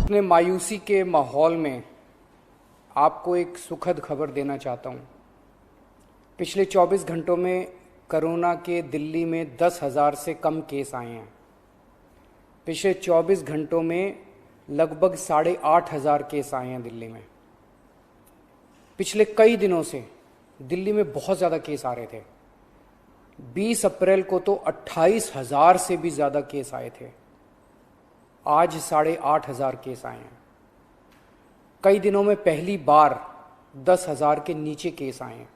इतने मायूसी के माहौल में आपको एक सुखद खबर देना चाहता हूँ। पिछले 24 घंटों में कोरोना के दिल्ली में 10,000 से कम केस आए हैं। पिछले 24 घंटों में लगभग 8,500 केस आए हैं दिल्ली में। पिछले कई दिनों से दिल्ली में बहुत ज़्यादा केस आ रहे थे। 20 अप्रैल को तो 28,000 से भी ज़्यादा केस आए थे। आज 8,500 केस आए हैं। कई दिनों में पहली बार 10,000 के नीचे केस आए हैं।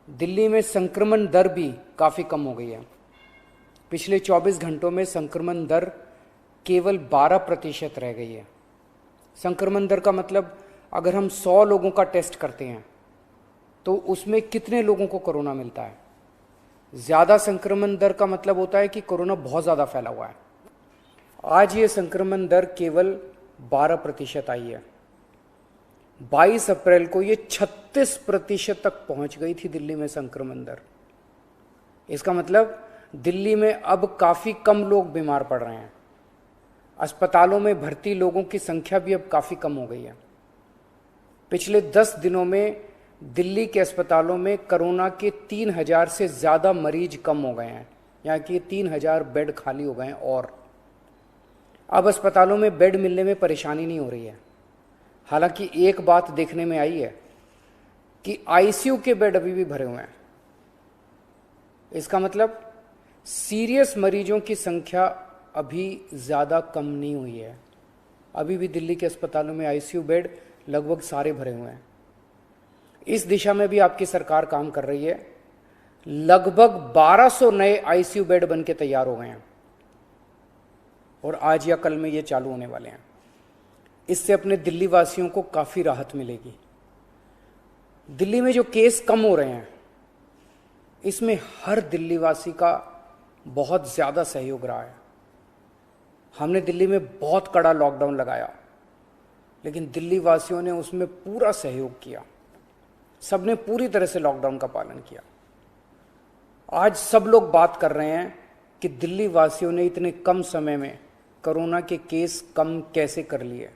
दिल्ली में संक्रमण दर भी काफ़ी कम हो गई है। पिछले 24 घंटों में संक्रमण दर केवल 12% रह गई है। संक्रमण दर का मतलब अगर हम 100 लोगों का टेस्ट करते हैं तो उसमें कितने लोगों को कोरोना मिलता है। ज़्यादा संक्रमण दर का मतलब होता है कि कोरोना बहुत ज़्यादा फैला हुआ है। आज ये संक्रमण दर केवल 12% आई है। 22 अप्रैल को ये 36% तक पहुंच गई थी दिल्ली में संक्रमण दर। इसका मतलब दिल्ली में अब काफ़ी कम लोग बीमार पड़ रहे हैं। अस्पतालों में भर्ती लोगों की संख्या भी अब काफ़ी कम हो गई है। पिछले 10 दिनों में दिल्ली के अस्पतालों में कोरोना के 3,000 से ज़्यादा मरीज कम हो गए हैं, यहाँ कि 3,000 बेड खाली हो गए हैं। और अब अस्पतालों में बेड मिलने में परेशानी नहीं हो रही है। हालांकि एक बात देखने में आई है कि आईसीयू के बेड अभी भी भरे हुए हैं। इसका मतलब सीरियस मरीजों की संख्या अभी ज़्यादा कम नहीं हुई है। अभी भी दिल्ली के अस्पतालों में आईसीयू बेड लगभग सारे भरे हुए हैं। इस दिशा में भी आपकी सरकार काम कर रही है। लगभग 1200 नए आईसीयू बेड बन के तैयार हो गए हैं और आज या कल में ये चालू होने वाले हैं। इससे अपने दिल्ली वासियों को काफ़ी राहत मिलेगी। दिल्ली में जो केस कम हो रहे हैं इसमें हर दिल्ली वासी का बहुत ज़्यादा सहयोग रहा है। हमने दिल्ली में बहुत कड़ा लॉकडाउन लगाया, लेकिन दिल्ली वासियों ने उसमें पूरा सहयोग किया। सबने पूरी तरह से लॉकडाउन का पालन किया। आज सब लोग बात कर रहे हैं कि दिल्ली वासियों ने इतने कम समय में कोरोना के केस कम कैसे कर लिए।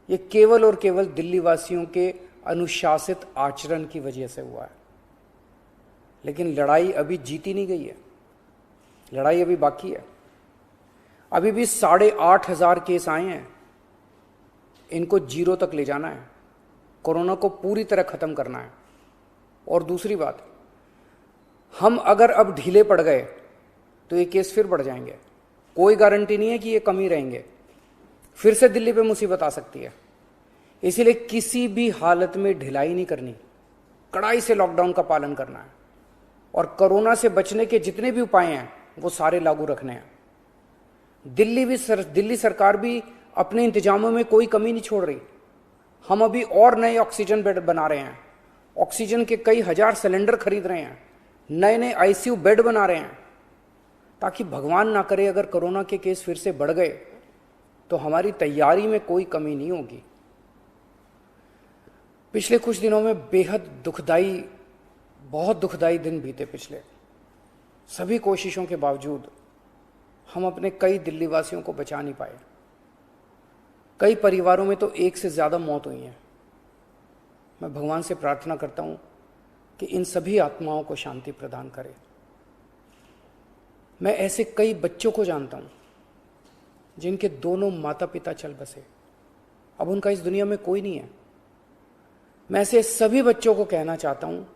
ये केवल और केवल दिल्ली वासियों के अनुशासित आचरण की वजह से हुआ है। लेकिन लड़ाई अभी जीती नहीं गई है। लड़ाई अभी बाकी है। अभी भी 8,500 केस आए हैं। इनको 0 तक ले जाना है। कोरोना को पूरी तरह खत्म करना है। और दूसरी बात, हम अगर अब ढीले पड़ गए तो ये केस फिर बढ़ जाएंगे। कोई गारंटी नहीं है कि ये कम ही रहेंगे। फिर से दिल्ली पे मुसीबत आ सकती है। इसीलिए किसी भी हालत में ढिलाई नहीं करनी। कड़ाई से लॉकडाउन का पालन करना है और कोरोना से बचने के जितने भी उपाय हैं वो सारे लागू रखने हैं। दिल्ली सरकार भी अपने इंतजामों में कोई कमी नहीं छोड़ रही। हम अभी और नए ऑक्सीजन बेड बना रहे हैं। ऑक्सीजन के कई हजार सिलेंडर खरीद रहे हैं। नए नए आईसीयू बेड बना रहे हैं, ताकि भगवान ना करे अगर कोरोना के केस फिर से बढ़ गए तो हमारी तैयारी में कोई कमी नहीं होगी। पिछले कुछ दिनों में बेहद दुखदाई, बहुत दुखदाई दिन बीते। पिछले सभी कोशिशों के बावजूद हम अपने कई दिल्ली वासियों को बचा नहीं पाए। कई परिवारों में तो एक से ज़्यादा मौत हुई है। मैं भगवान से प्रार्थना करता हूँ कि इन सभी आत्माओं को शांति प्रदान करे। मैं ऐसे कई बच्चों को जानता हूँ जिनके दोनों माता पिता चल बसे। अब उनका इस दुनिया में कोई नहीं है। मैं ऐसे सभी बच्चों को कहना चाहता हूँ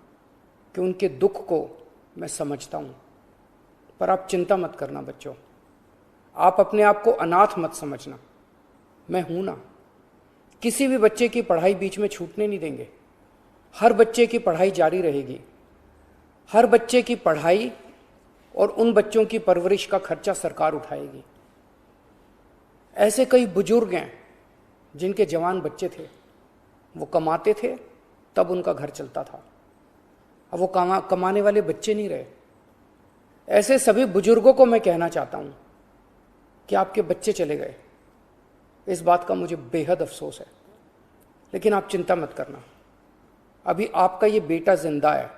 कि उनके दुख को मैं समझता हूँ, पर आप चिंता मत करना बच्चों। आप अपने आप को अनाथ मत समझना। मैं हूं ना। किसी भी बच्चे की पढ़ाई बीच में छूटने नहीं देंगे। हर बच्चे की पढ़ाई जारी रहेगी। हर बच्चे की पढ़ाई और उन बच्चों की परवरिश का खर्चा सरकार उठाएगी। ऐसे कई बुजुर्ग हैं जिनके जवान बच्चे थे, वो कमाते थे तब उनका घर चलता था। अब वो कमाने वाले बच्चे नहीं रहे। ऐसे सभी बुजुर्गों को मैं कहना चाहता हूं कि आपके बच्चे चले गए। इस बात का मुझे बेहद अफसोस है, लेकिन आप चिंता मत करना। अभी आपका ये बेटा जिंदा है।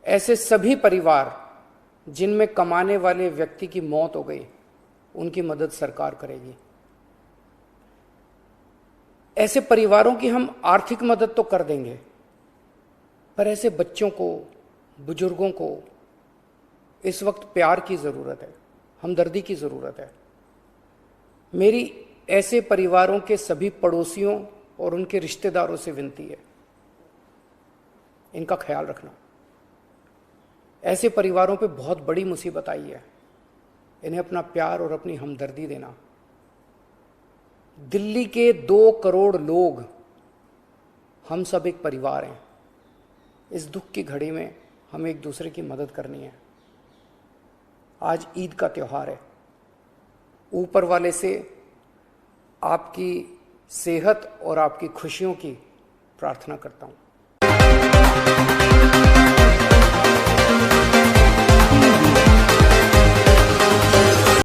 ऐसे सभी परिवार जिनमें कमाने वाले व्यक्ति की मौत हो गई, उनकी मदद सरकार करेगी। ऐसे परिवारों की हम आर्थिक मदद तो कर देंगे, पर ऐसे बच्चों को, बुजुर्गों को इस वक्त प्यार की ज़रूरत है, हमदर्दी की ज़रूरत है। मेरी ऐसे परिवारों के सभी पड़ोसियों और उनके रिश्तेदारों से विनती है, इनका ख्याल रखना। ऐसे परिवारों पे बहुत बड़ी मुसीबत आई है, इन्हें अपना प्यार और अपनी हमदर्दी देना। दिल्ली के 2 करोड़ लोग, हम सब एक परिवार हैं। इस दुख की घड़ी में हमें एक दूसरे की मदद करनी है। आज ईद का त्यौहार है। ऊपर वाले से आपकी सेहत और आपकी खुशियों की प्रार्थना करता हूँ।